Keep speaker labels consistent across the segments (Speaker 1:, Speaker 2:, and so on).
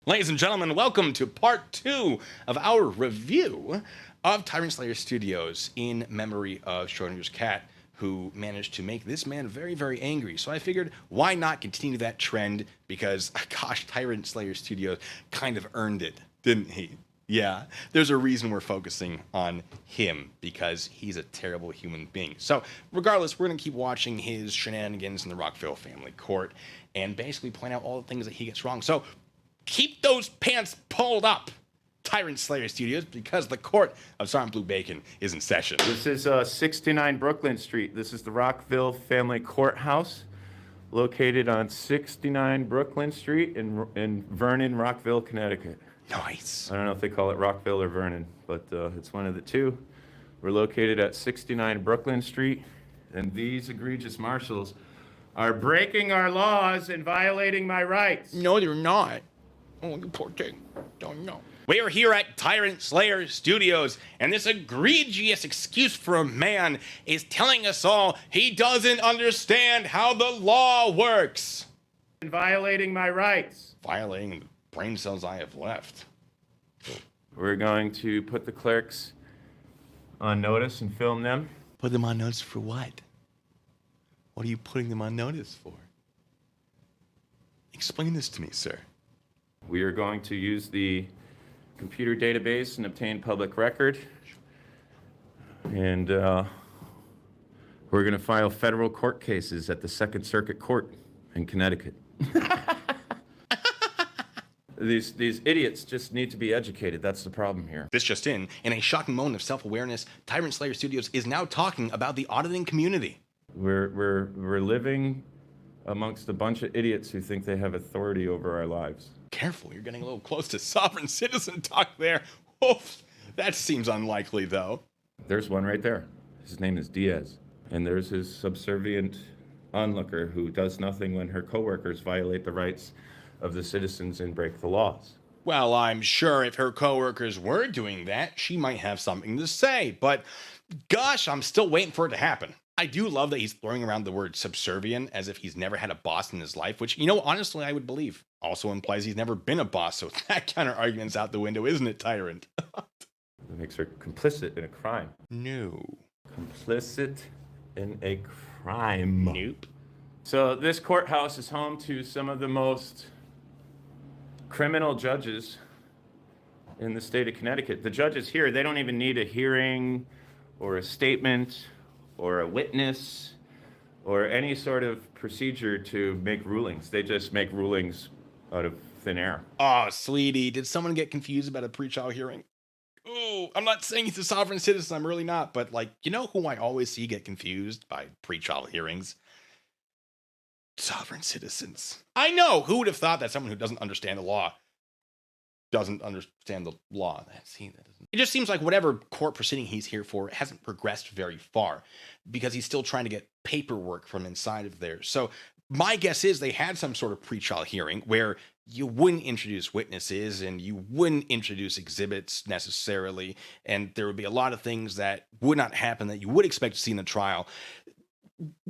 Speaker 1: Ladies and gentlemen, welcome to part 2 of our review of Tyrant Slayer Studios in memory of Schrodinger's cat, who managed to make this man very, very angry. So I figured, why not continue that trend? Because, gosh, Tyrant Slayer Studios kind of earned it, didn't he? Yeah, there's a reason we're focusing on him, because he's a terrible human being. So, regardless, we're going to keep watching his shenanigans in the Rockville family court and basically point out all the things that he gets wrong. So, keep those pants pulled up, Tyrant Slayer Studios, because the court of Sergeant Blue Bacon is in session.
Speaker 2: This is 69 Brooklyn Street. This is the Rockville Family Courthouse, located on 69 Brooklyn Street in Vernon, Rockville, Connecticut.
Speaker 1: Nice.
Speaker 2: I don't know if they call it Rockville or Vernon, but it's one of the two. We're located at 69 Brooklyn Street, and these egregious marshals are breaking our laws and violating my rights.
Speaker 1: No, they're not. Oh, you poor thing. Don't know. We are here at Tyrant Slayer Studios, and this egregious excuse for a man is telling us all he doesn't understand how the law works.
Speaker 2: And violating my rights.
Speaker 1: Violating the brain cells I have left.
Speaker 2: We're going to put the clerks on notice and film them.
Speaker 1: Put them on notice for what? What are you putting them on notice for? Explain this to me, sir.
Speaker 2: We are going to use the computer database and obtain public record. And we're going to file federal court cases at the Second Circuit Court in Connecticut. These idiots just need to be educated. That's the problem here.
Speaker 1: This just in a shocking moment of self-awareness, Tyrant Slayer Studios is now talking about the auditing community.
Speaker 2: We're living amongst a bunch of idiots who think they have authority over our lives.
Speaker 1: Careful, you're getting a little close to sovereign citizen talk there. Oof, that seems unlikely, though.
Speaker 2: There's one right there. His name is Diaz. And there's his subservient onlooker who does nothing when her coworkers violate the rights of the citizens and break the laws.
Speaker 1: Well, I'm sure if her coworkers were doing that, she might have something to say, but gosh, I'm still waiting for it to happen. I do love that he's throwing around the word subservient as if he's never had a boss in his life, which, you know, honestly, I would believe. Also implies he's never been a boss, so that kind of argument's out the window, isn't it, Tyrant?
Speaker 2: It makes her complicit in a crime.
Speaker 1: No.
Speaker 2: Complicit in a crime.
Speaker 1: Nope.
Speaker 2: So this courthouse is home to some of the most criminal judges in the state of Connecticut. The judges here, they don't even need a hearing or a statement or a witness or any sort of procedure to make rulings. They just make rulings out of thin air.
Speaker 1: Oh, sweetie, did someone get confused about a pretrial hearing? Oh, I'm not saying he's a sovereign citizen, I'm really not, but like, you know who I always see get confused by pretrial hearings? Sovereign citizens. I know, who would have thought that someone who doesn't understand the law doesn't understand the law? It just seems like whatever court proceeding he's here for hasn't progressed very far because he's still trying to get paperwork from inside of there. So my guess is they had some sort of pretrial hearing where you wouldn't introduce witnesses and you wouldn't introduce exhibits necessarily, and there would be a lot of things that would not happen that you would expect to see in the trial.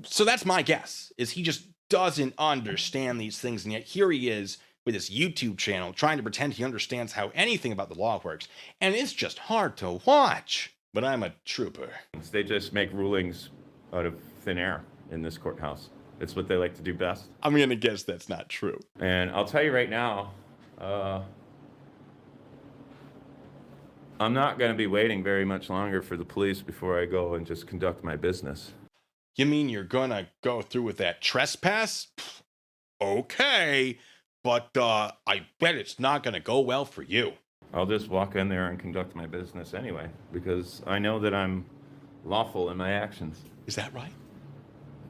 Speaker 1: So that's my guess, is he just doesn't understand these things, and yet here he is with his YouTube channel trying to pretend he understands how anything about the law works, and it's just hard to watch. But I'm a trooper.
Speaker 2: They just make rulings out of thin air in this courthouse. It's what they like to do best.
Speaker 1: I'm gonna guess that's not true.
Speaker 2: And I'll tell you right now, I'm not gonna be waiting very much longer for the police before I go and just conduct my business.
Speaker 1: You mean you're gonna go through with that trespass? Okay, but I bet it's not gonna go well for you.
Speaker 2: I'll just walk in there and conduct my business anyway, because I know that I'm lawful in my actions.
Speaker 1: Is that right?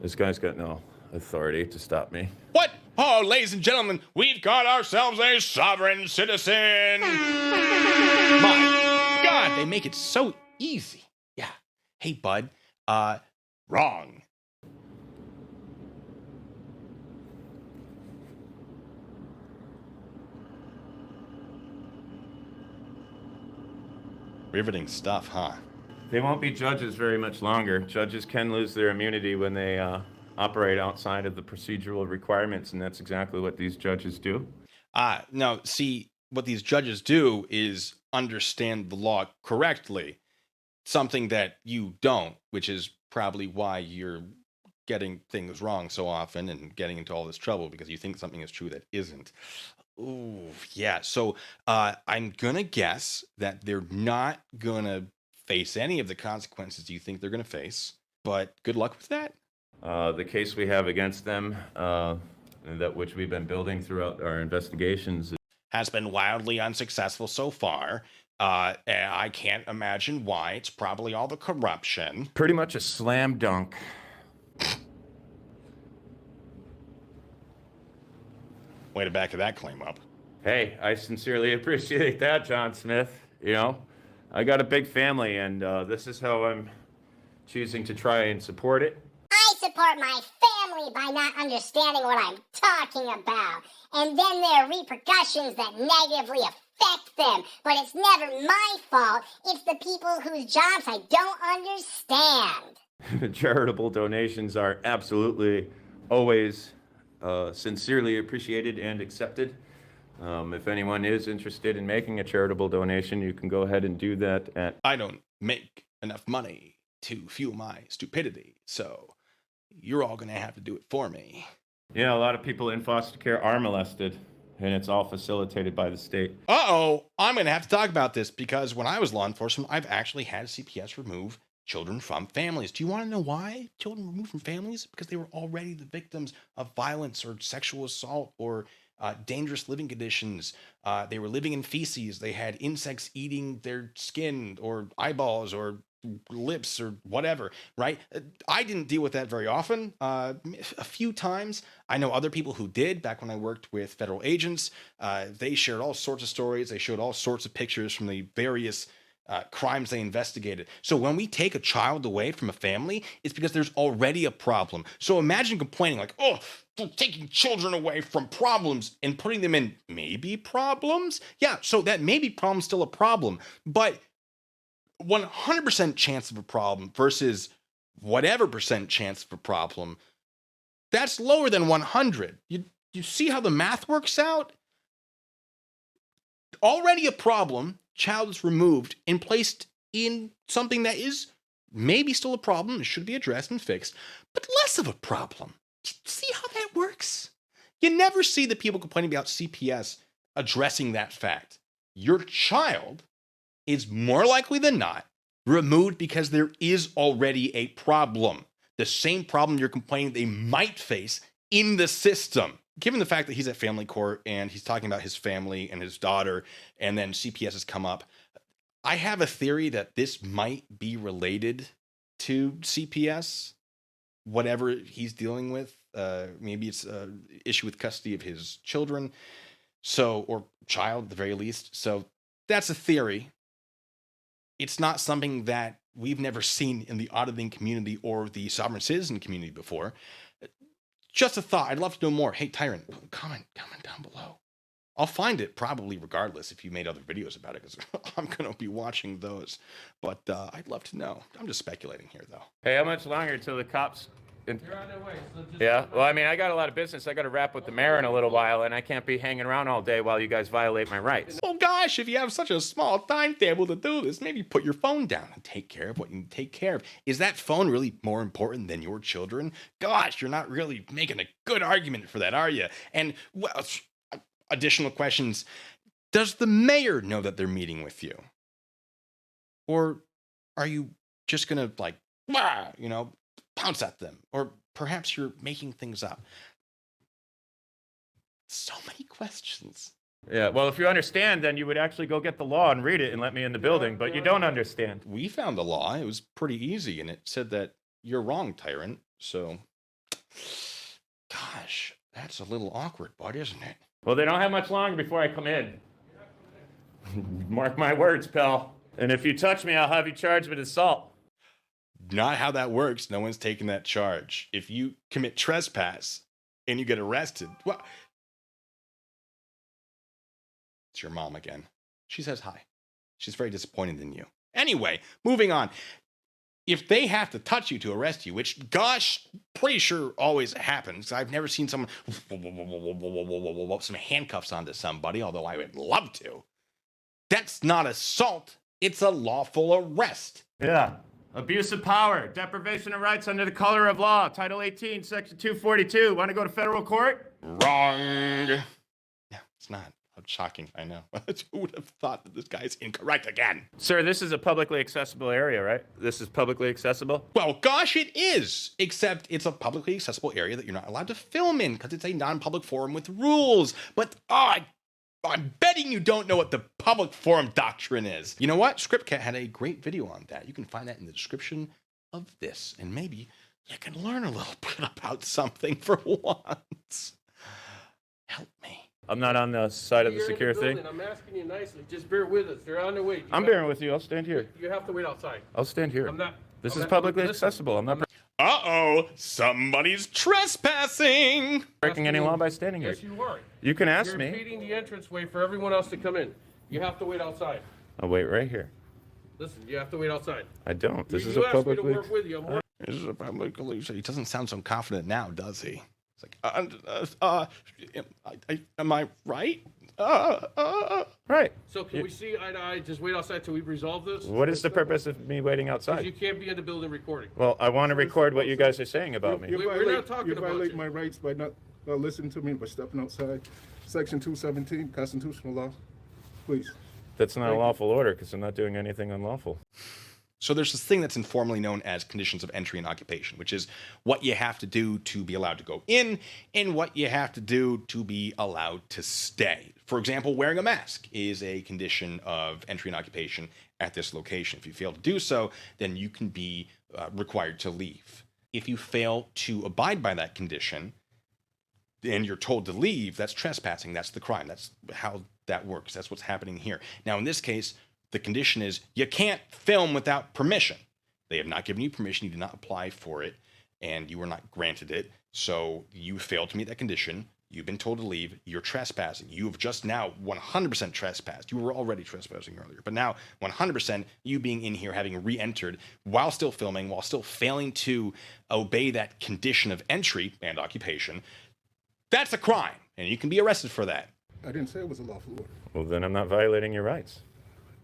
Speaker 2: This guy's got no authority to stop me.
Speaker 1: What? Oh, ladies and gentlemen, we've got ourselves a sovereign citizen! My God, they make it so easy. Yeah. Hey, bud, wrong. Riveting stuff, huh?
Speaker 2: They won't be judges very much longer. Judges can lose their immunity when they operate outside of the procedural requirements, and that's exactly what these judges do.
Speaker 1: No, see, what these judges do is understand the law correctly, something that you don't, which is probably why you're getting things wrong so often and getting into all this trouble because you think something is true that isn't. Ooh, yeah. So I'm going to guess that they're not going to face any of the consequences you think they're going to face, but good luck with that.
Speaker 2: The case we have against them, that which we've been building throughout our investigations,
Speaker 1: has been wildly unsuccessful so far. And I can't imagine why. It's probably all the corruption.
Speaker 2: pretty much a slam dunk.
Speaker 1: Way to back that claim up.
Speaker 2: Hey, I sincerely appreciate that, John Smith. You know, I got a big family, and this is how I'm choosing to try and support it.
Speaker 3: I support my family by not understanding what I'm talking about. And then there are repercussions that negatively affect them. But it's never my fault. It's the people whose jobs I don't understand.
Speaker 2: Charitable donations are absolutely always sincerely appreciated and accepted. If anyone is interested in making a charitable donation, you can go ahead and do that at...
Speaker 1: I don't make enough money to fuel my stupidity, so you're all going to have to do it for me.
Speaker 2: Yeah, a lot of people in foster care are molested, and it's all facilitated by the state.
Speaker 1: Uh-oh, I'm going to have to talk about this because when I was law enforcement, I've actually had CPS remove children from families. Do you want to know why children were removed from families? Because they were already the victims of violence or sexual assault or dangerous living conditions. They were living in feces. They had insects eating their skin or eyeballs or lips or whatever, right? I didn't deal with that very often. A few times. I know other people who did back when I worked with federal agents. They shared all sorts of stories. They showed all sorts of pictures from the various crimes they investigated. So when we take a child away from a family, it's because there's already a problem. So imagine complaining like, oh, we're taking children away from problems and putting them in maybe problems. Yeah, so that maybe problem's still a problem, but 100% chance of a problem versus whatever percent chance of a problem, that's lower than 100. You see how the math works out? Already a problem, child is removed and placed in something that is maybe still a problem, it should be addressed and fixed, but less of a problem. See how that works? You never see the people complaining about CPS addressing that fact. Your child is more likely than not removed because there is already a problem. The same problem you're complaining they might face in the system. Given the fact that he's at family court and he's talking about his family and his daughter, and then CPS has come up, I have a theory that this might be related to CPS, whatever he's dealing with. Maybe it's an issue with custody of his children, or child at the very least. So that's a theory. It's not something that we've never seen in the auditing community or the sovereign citizen community before. Just a thought. I'd love to know more. Hey, Tyrant, comment down below. I'll find it probably regardless if you made other videos about it, because I'm going to be watching those. But I'd love to know. I'm just speculating here, though.
Speaker 2: Hey, how much longer till the cops...
Speaker 4: You're on their way, so just...
Speaker 2: Yeah, well, I mean, I got a lot of business. I got to wrap with the mayor in a little while, and I can't be hanging around all day while you guys violate my rights.
Speaker 1: Well, gosh, if you have such a small timetable to do this, maybe put your phone down and take care of what you need to take care of. Is that phone really more important than your children? Gosh, you're not really making a good argument for that, are you? And, well, additional questions. Does the mayor know that they're meeting with you? Or are you just going to, like, pounce at them? Or perhaps you're making things up. So many questions.
Speaker 2: Yeah, well, if you understand, then you would actually go get the law and read it and let me in the building, but you don't understand.
Speaker 1: We found the law. It was pretty easy, and it said that you're wrong, Tyrant. So, gosh, that's a little awkward, bud, isn't it?
Speaker 2: Well, they don't have much longer before I come in. Mark my words, pal. And if you touch me, I'll have you charged with assault.
Speaker 1: Not how that works. No one's taking that charge. If you commit trespass and you get arrested, well, it's your mom again. She says hi. She's very disappointed in you. Anyway, moving on. if they have to touch you to arrest you, which, gosh, pretty sure always happens. I've never seen someone some handcuffs onto somebody, although I would love to. That's not assault. It's a lawful arrest.
Speaker 2: Yeah. Abuse of power, deprivation of rights under the color of law, Title 18, Section 242. Want to go to federal court?
Speaker 1: Wrong. Yeah, it's not. How shocking, I know. Who would have thought that this guy's incorrect again?
Speaker 2: Sir, this is a publicly accessible area, right? This is publicly accessible?
Speaker 1: Well, gosh, it is. Except it's a publicly accessible area that you're not allowed to film in because it's a non-public forum with rules. But, I'm betting you don't know what the public forum doctrine is. You know what? Scriptcat had a great video on that. You can find that in the description of this. And maybe you can learn a little bit about something for once. Help me.
Speaker 2: I'm not on the side of the
Speaker 4: You're in
Speaker 2: secure thing.
Speaker 4: building. I'm asking you nicely. Just bear with us. They're on their way.
Speaker 2: I'm bearing with you. I'll stand here.
Speaker 4: You have to wait outside.
Speaker 2: I'll stand here. This
Speaker 4: I'm
Speaker 2: is
Speaker 4: not-
Speaker 2: publicly
Speaker 4: listen.
Speaker 2: accessible. I'm not
Speaker 1: Uh-oh, somebody's trespassing.
Speaker 2: breaking any law by standing here.
Speaker 4: Yes, you are.
Speaker 2: You can ask
Speaker 4: You're
Speaker 2: me.
Speaker 4: impeding the entranceway for everyone else to come in. You have to wait outside.
Speaker 2: I'll wait right here.
Speaker 4: Listen, you have to wait outside.
Speaker 2: I don't. This is
Speaker 4: You
Speaker 2: a
Speaker 4: asked me to
Speaker 2: publicly...
Speaker 4: work with you. I'm working.
Speaker 1: This is a public illusion. He doesn't sound so confident now, does he? It's like, am I right?
Speaker 2: Right.
Speaker 4: So can we see eye to eye? Just wait outside till we resolve this?
Speaker 2: What is the purpose of me waiting
Speaker 4: Because you
Speaker 2: outside?
Speaker 4: can't be in the building recording.
Speaker 2: Well, I want to record what you guys are saying about me.
Speaker 4: We're not talking
Speaker 5: you
Speaker 4: about
Speaker 5: violate
Speaker 4: you.
Speaker 5: my rights by not listening to me, by stepping outside. Section 217, constitutional law. Please.
Speaker 2: That's not a lawful order because I'm not doing anything unlawful.
Speaker 1: So there's this thing that's informally known as conditions of entry and occupation, which is what you have to do to be allowed to go in and what you have to do to be allowed to stay. For example, wearing a mask is a condition of entry and occupation at this location. If you fail to do so, then you can be required to leave. If you fail to abide by that condition and you're told to leave, that's trespassing. That's the crime. That's how that works. That's what's happening here. Now, in this case, the condition is you can't film without permission. They have not given you permission. You did not apply for it, and you were not granted it. So you failed to meet that condition. You've been told to leave. You're trespassing. You have just now 100% trespassed. You were already trespassing earlier, but now 100% you being in here, having re-entered while still filming, while still failing to obey that condition of entry and occupation, that's a crime, and you can be arrested for that.
Speaker 5: I didn't say it was a lawful order.
Speaker 2: Well, then I'm not violating your rights.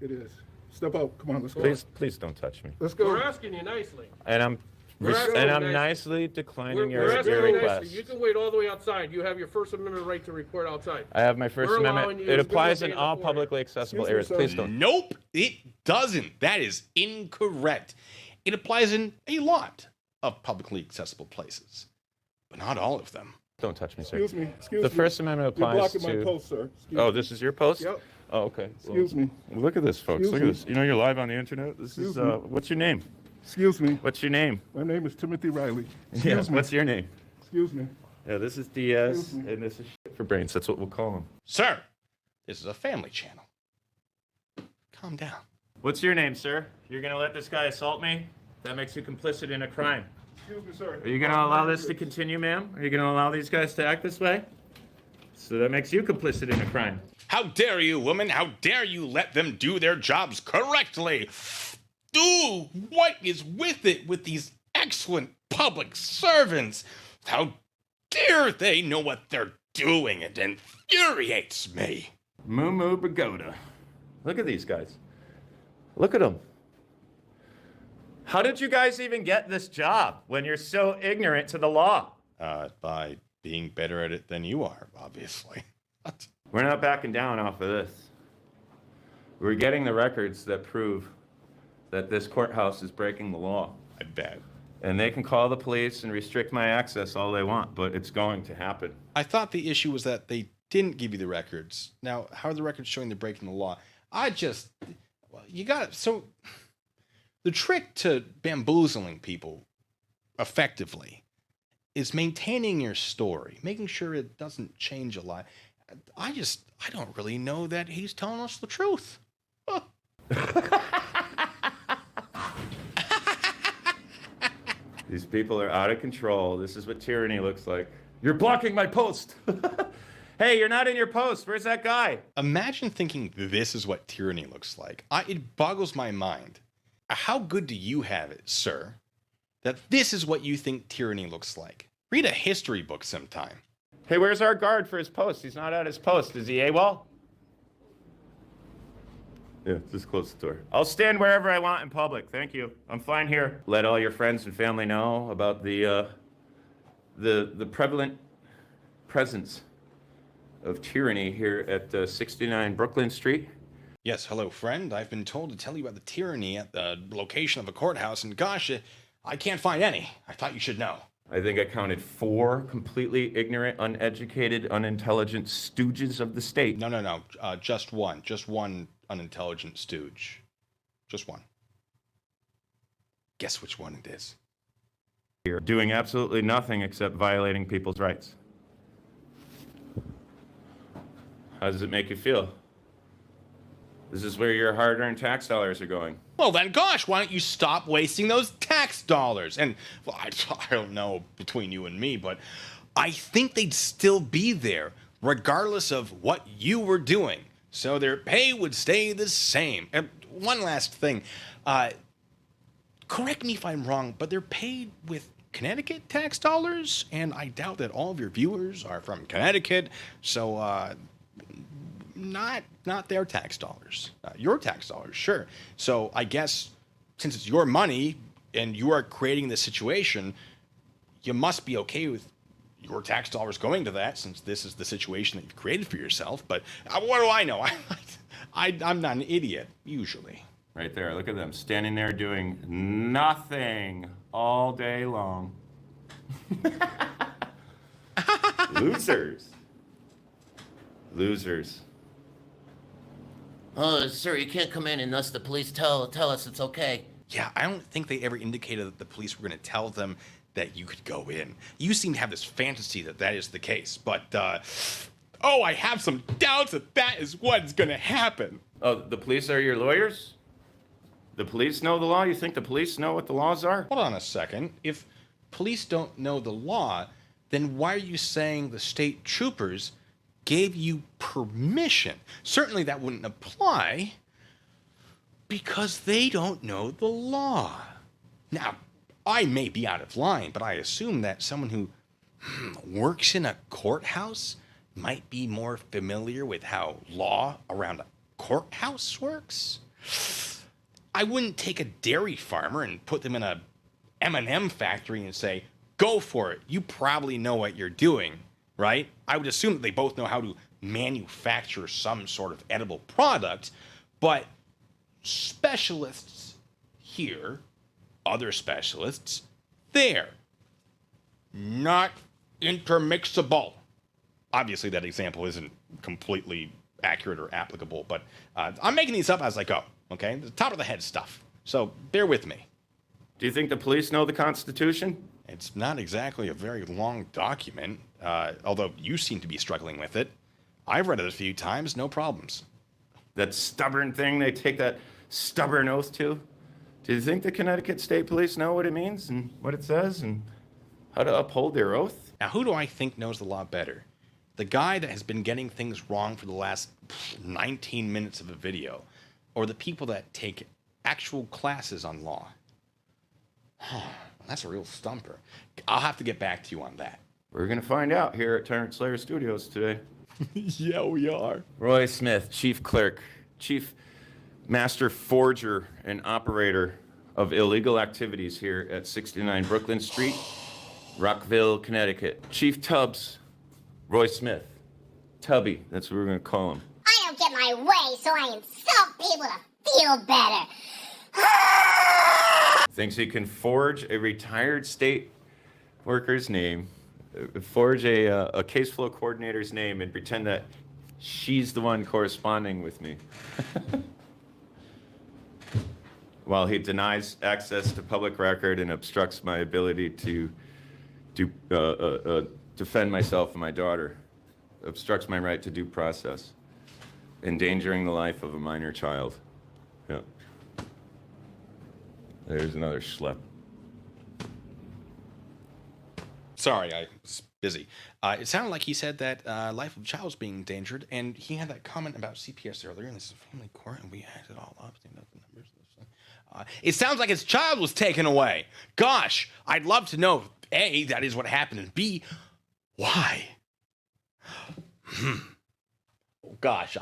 Speaker 5: It is. Step out. Come on, let's go.
Speaker 2: Please don't touch me.
Speaker 5: Let's
Speaker 4: We're
Speaker 5: go.
Speaker 4: asking you nicely.
Speaker 2: And I'm
Speaker 4: We're asking
Speaker 2: nicely declining
Speaker 4: We're
Speaker 2: your
Speaker 4: asking you nicely.
Speaker 2: request.
Speaker 4: You can wait all the way outside. You have your First Amendment right to record outside.
Speaker 2: I have my First
Speaker 4: We're
Speaker 2: Amendment.
Speaker 4: allowing you
Speaker 2: It
Speaker 4: to
Speaker 2: applies
Speaker 4: go
Speaker 2: in
Speaker 4: in
Speaker 2: all
Speaker 4: the corner.
Speaker 2: publicly accessible
Speaker 5: Excuse me,
Speaker 2: areas.
Speaker 5: sir.
Speaker 2: Please don't.
Speaker 1: Nope, it doesn't. That is incorrect. It applies in a lot of publicly accessible places, but not all of them.
Speaker 2: Don't touch me, sir.
Speaker 5: Excuse me. Excuse
Speaker 2: The
Speaker 5: me.
Speaker 2: First Amendment
Speaker 5: You're
Speaker 2: applies
Speaker 5: blocking my
Speaker 2: to...
Speaker 5: post, sir. Excuse
Speaker 2: Oh,
Speaker 5: me.
Speaker 2: this is your post?
Speaker 5: Yep.
Speaker 2: Oh, okay.
Speaker 5: Excuse me.
Speaker 2: Look at this, folks.
Speaker 5: Excuse
Speaker 2: Look at
Speaker 5: me.
Speaker 2: this. You know you're live on the internet? This
Speaker 5: Excuse
Speaker 2: is,
Speaker 5: me.
Speaker 2: what's your name?
Speaker 5: Excuse me.
Speaker 2: What's your name?
Speaker 5: My name is Timothy Riley.
Speaker 2: Yeah,
Speaker 5: Excuse me.
Speaker 2: what's your name?
Speaker 5: Excuse me.
Speaker 2: Yeah, this is DS,
Speaker 5: Excuse me.
Speaker 2: and this is shit for brains. That's what we'll call them.
Speaker 1: Sir, this is a family channel. Calm down.
Speaker 2: What's your name, sir? You're gonna let this guy assault me? That makes you complicit in a crime.
Speaker 5: Excuse me, sir.
Speaker 2: Are you gonna allow this to continue, ma'am? Are you gonna allow these guys to act this way? So that makes you complicit in a crime.
Speaker 1: How dare you, woman? How dare you let them do their jobs correctly? Ooh, what is with it with these excellent public servants? How dare they know what they're doing? It infuriates me.
Speaker 2: Moo Moo Pagoda. Look at these guys. Look at them. How did you guys even get this job when you're so ignorant to the law?
Speaker 1: By being better at it than you are, obviously.
Speaker 2: We're not backing down off of this. We're getting the records that prove that this courthouse is breaking the law.
Speaker 1: I bet.
Speaker 2: And they can call the police and restrict my access all they want, but it's going to happen.
Speaker 1: I thought the issue was that they didn't give you the records. Now, how are the records showing they're breaking the law? You got it. So, the trick to bamboozling people effectively is maintaining your story, making sure it doesn't change a lot. I don't really know that he's telling us the truth. Huh.
Speaker 2: These people are out of control. This is what tyranny looks like. You're blocking my post. Hey, you're not in your post. Where's that guy?
Speaker 1: Imagine thinking this is what tyranny looks like. It boggles my mind. How good do you have it, sir, that this is what you think tyranny looks like? Read a history book sometime.
Speaker 2: Hey, where's our guard for his post? He's not at his post. Is he AWOL? Yeah, just close the door. I'll stand wherever I want in public. Thank you. I'm fine here. Let all your friends and family know about the prevalent presence of tyranny here at 69 Brooklyn Street.
Speaker 1: Yes, hello, friend. I've been told to tell you about the tyranny at the location of a courthouse, and gosh, I can't find any. I thought you should know.
Speaker 2: I think I counted 4 completely ignorant, uneducated, unintelligent stooges of the state.
Speaker 1: No. Just one. Just one unintelligent stooge. Just one. Guess which one it is.
Speaker 2: Here, doing absolutely nothing except violating people's rights. How does it make you feel? This is where your hard-earned tax dollars are going.
Speaker 1: Well, then, gosh, why don't you stop wasting those tax dollars? And, well, I don't know between you and me, but I think they'd still be there, regardless of what you were doing. So their pay would stay the same. And one last thing. Correct me if I'm wrong, but they're paid with Connecticut tax dollars? And I doubt that all of your viewers are from Connecticut, so, not their tax dollars. Your tax dollars, sure. So I guess since it's your money and you are creating this situation, you must be okay with your tax dollars going to that, since this is the situation that you've created for yourself. But what do I know? I'm not an idiot, usually.
Speaker 2: Right there, look at them, standing there doing nothing all day long. Losers. Losers.
Speaker 6: Oh, sir, you can't come in unless the police tell us it's okay.
Speaker 1: Yeah, I don't think they ever indicated that the police were going to tell them that you could go in. You seem to have this fantasy that that is the case, but, I have some doubts that is what's going to happen.
Speaker 2: Oh, the police are your lawyers? The police know the law? You think the police know what the laws are?
Speaker 1: Hold on a second. If police don't know the law, then why are you saying the state troopers gave you permission? Certainly that wouldn't apply because they don't know the law. Now, I may be out of line, but I assume that someone who works in a courthouse might be more familiar with how law around a courthouse works. I wouldn't take a dairy farmer and put them in a M&M factory and say, go for it. You probably know what you're doing, right? I would assume that they both know how to manufacture some sort of edible product, but specialists here, other specialists there, not intermixable. Obviously, that example isn't completely accurate or applicable, but I'm making these up as I go, okay? The top of the head stuff. So bear with me.
Speaker 2: Do you think the police know the Constitution?
Speaker 1: It's not exactly a very long document, although you seem to be struggling with it. I've read it a few times, no problems.
Speaker 2: That stubborn thing they take that stubborn oath to? Do you think the Connecticut State Police know what it means and what it says and how to uphold their oath?
Speaker 1: Now, who do I think knows the law better? The guy that has been getting things wrong for the last 19 minutes of a video, or the people that take actual classes on law? That's a real stumper. I'll have to get back to you on that.
Speaker 2: We're going to find out here at Tyrant Slayer Studios today.
Speaker 1: Yeah, we are.
Speaker 2: Roy Smith, Chief Clerk, Chief Master Forger and Operator of Illegal Activities here at 69 Brooklyn Street, Rockville, Connecticut. Chief Tubbs, Roy Smith. Tubby, that's what we're going to call him.
Speaker 3: I don't get my way, so I insult people to feel better.
Speaker 2: Thinks he can forge a retired state worker's name, forge a case flow coordinator's name, and pretend that she's the one corresponding with me. While he denies access to public record and obstructs my ability to defend myself and my daughter, obstructs my right to due process, endangering the life of a minor child. Yeah. There's another schlep.
Speaker 1: Sorry, I was busy. It sounded like he said that life of a child was being endangered, and he had that comment about CPS earlier, and this is a family court, and we added it all up. It sounds like his child was taken away. Gosh, I'd love to know, A, that is what happened, and B, why? Oh, gosh,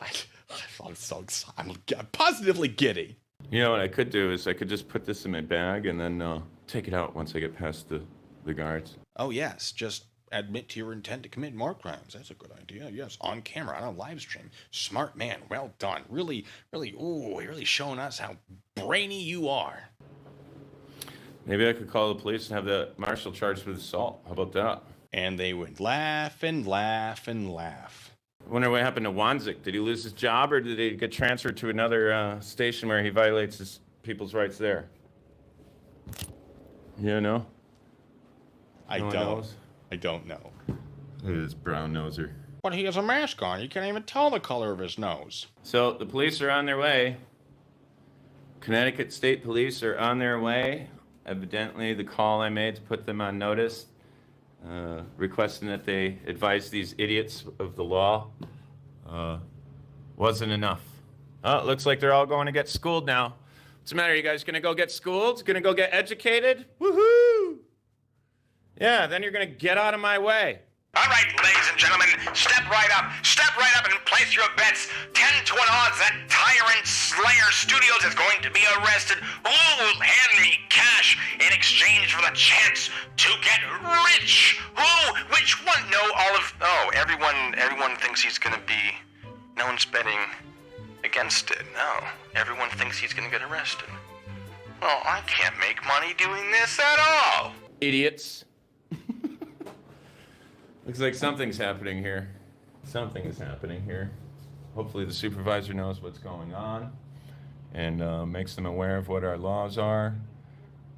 Speaker 1: I'm so excited. I'm positively giddy.
Speaker 2: You know what I could do is I could just put this in my bag and then take it out once I get past the guards.
Speaker 1: Oh, yes, just admit to your intent to commit more crimes. That's a good idea. Yes, on camera, on a live stream. Smart man, well done. Really, really showing us how brainy you are.
Speaker 2: Maybe I could call the police and have the marshal charged with assault. How about that?
Speaker 1: And they would laugh and laugh and laugh.
Speaker 2: I wonder what happened to Wanzik. Did he lose his job, or did he get transferred to another station where he violates his people's rights there? You know?
Speaker 1: I don't know.
Speaker 2: Look at this brown noser.
Speaker 1: But he has a mask on. You can't even tell the color of his nose.
Speaker 2: So the police are on their way. Connecticut State Police are on their way. Evidently, the call I made to put them on notice, requesting that they advise these idiots of the law, wasn't enough. Oh, it looks like they're all going to get schooled now. What's the matter? You guys gonna go get schooled? Gonna go get educated? Woohoo! Yeah, then you're gonna get out of my way.
Speaker 7: All right, ladies and gentlemen, step right up and place your bets. 10 to 1 odds that Tyrant Slayer Studios is going to be arrested. Who will hand me cash in exchange for the chance to get rich? Who? Which one? No, everyone thinks he's gonna be. No one's betting against it. No, everyone thinks he's gonna get arrested. Well, I can't make money doing this at all.
Speaker 2: Idiots. Looks like something's happening here. Something is happening here. Hopefully the supervisor knows what's going on and makes them aware of what our laws are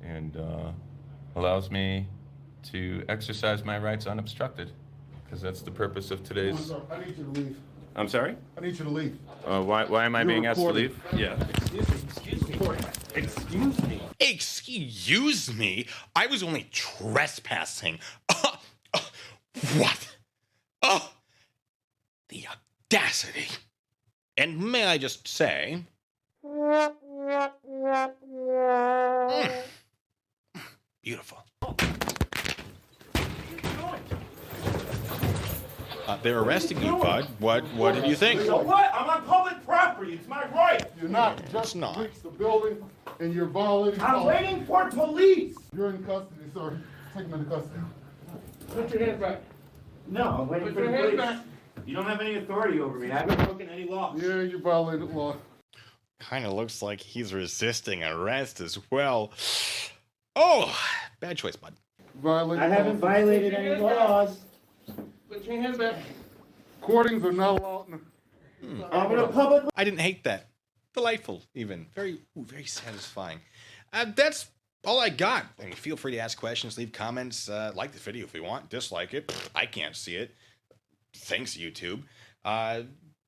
Speaker 2: and allows me to exercise my rights unobstructed, because that's the purpose of today's...
Speaker 5: I need you to leave.
Speaker 2: I'm sorry?
Speaker 5: I need you to leave.
Speaker 2: Why am I being asked to
Speaker 5: recording.
Speaker 2: leave? Yeah.
Speaker 1: Excuse me? I was only trespassing. What? Oh, the audacity. And may I just say... Beautiful. They're arresting you, bud. What did you think?
Speaker 8: So what? I'm on public property. It's my right.
Speaker 5: You're not.
Speaker 1: It's
Speaker 5: Just
Speaker 1: not.
Speaker 5: reached the building and you're violating.
Speaker 8: I'm waiting for police.
Speaker 5: You're in custody, sir. Take him into custody.
Speaker 4: Put your hands back.
Speaker 8: No, I'm waiting
Speaker 4: Put
Speaker 8: for the
Speaker 4: your hands
Speaker 8: police.
Speaker 4: back.
Speaker 8: You don't have any authority over me. I haven't broken any laws.
Speaker 5: Yeah, you violated law.
Speaker 1: Kind of looks like he's resisting arrest as well. Oh, bad choice, bud.
Speaker 5: Violated
Speaker 8: I haven't
Speaker 5: law.
Speaker 8: violated any laws.
Speaker 4: Put your hands back.
Speaker 5: Recordings are not allowed.
Speaker 8: I'm in a public.
Speaker 1: I didn't hate that. Delightful, even. Very satisfying. That's all I got. I mean, feel free to ask questions, leave comments, like the video if you want, dislike it. I can't see it. Thanks, YouTube.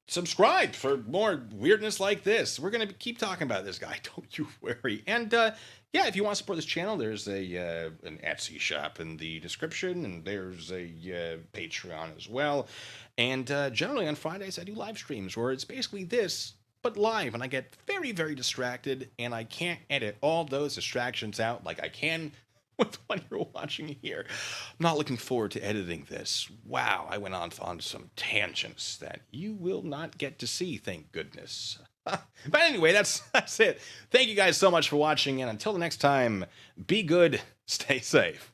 Speaker 1: Subscribe for more weirdness like this. We're going to keep talking about this guy. Don't you worry. And yeah, if you want to support this channel, there's an Etsy shop in the description, and there's a Patreon as well. And generally on Fridays, I do live streams where it's basically this, but live, and I get very distracted, and I can't edit all those distractions out like I can with what you're watching here. I'm not looking forward to editing this. Wow, I went on some tangents that you will not get to see, thank goodness. But anyway, that's it. Thank you guys so much for watching, and until the next time, be good, stay safe.